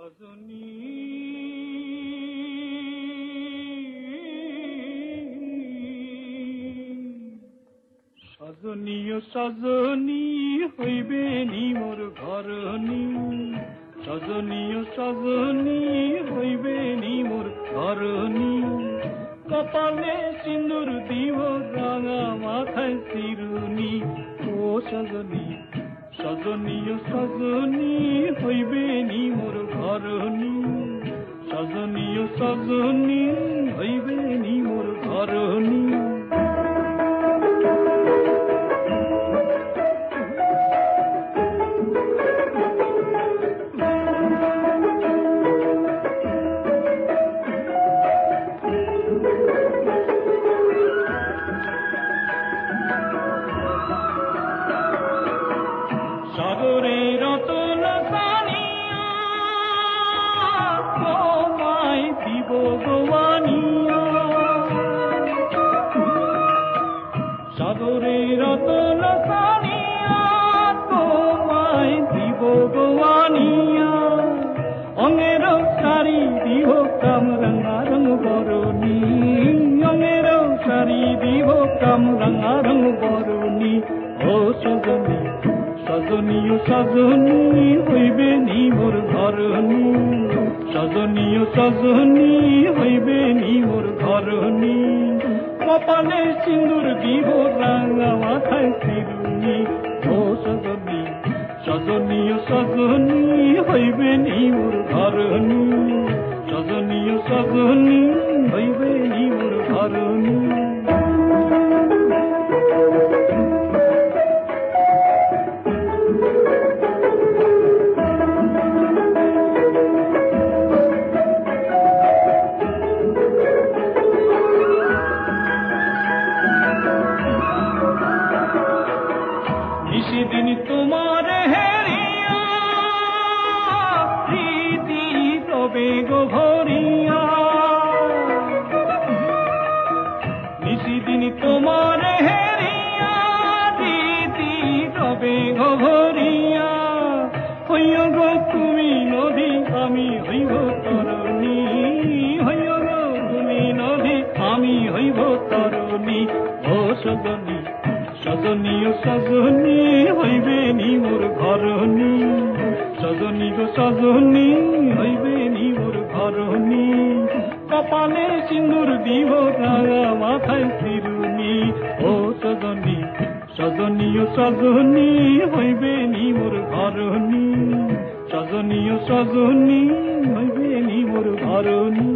সজনী সজনী ও সজনী হইবে নি মোর ঘরণী, সজনী ও সজনী হইবে নি মোর ঘরণী। কপালে সিন্দুর দিব রাঙা মাথায় শিরুনি, ও সজনী সজনী ও সজনী হইবে নি মোর ঘরণী, সজনী ও সজনী হইবে নি মোর ঘরণী। সাগরের রতন সানিয়া তোমায় দিব গোয়ানিয়া, সাগরের রতন সানিয়া তোমায় দিব গোয়ানিয়া। অঙ্গের শাড়ি দিব কামরাঙা রঙ বরণী, অঙ্গের শাড়ি দিব কামরাঙা রঙ বরণী। ও সজনী সজনী ও সজনী হইবে নি মোর ঘরণী, সজনী ও সজনী হইবে নি মোর ঘরণী। কপালে সিন্দুর দিব রাঙা মাথায় শিরুনি, ও সজনী সজনী ও সজনী হইবে নি মোর ঘরণী, সজনী ও সজনী হইবে নি মোর ঘরণী। নিশিদিন তোমার হেরিয়া প্রীতি তবে গো ভরিয়া, নিশিদিন তোমার হেরিয়া প্রীতি তবে গো ভরিয়া। হইও গো তুমি নদী আমি হইব তরণী, হইও গো তুমি নদী আমি হইব তরণী। ও সজনী সজনী ও সজনী হইবে নি মোর ঘরণী, সজনী গো সজনী হইবে নি মোর ঘরণী। কপালে সিন্দুর দিব রাঙা মাথায় শিরুনি, ও সজনী সজনী ও সজনী হইবে নি মোর ঘরণী, সজনী ও সজনী হইবে নি মোর ঘরণী।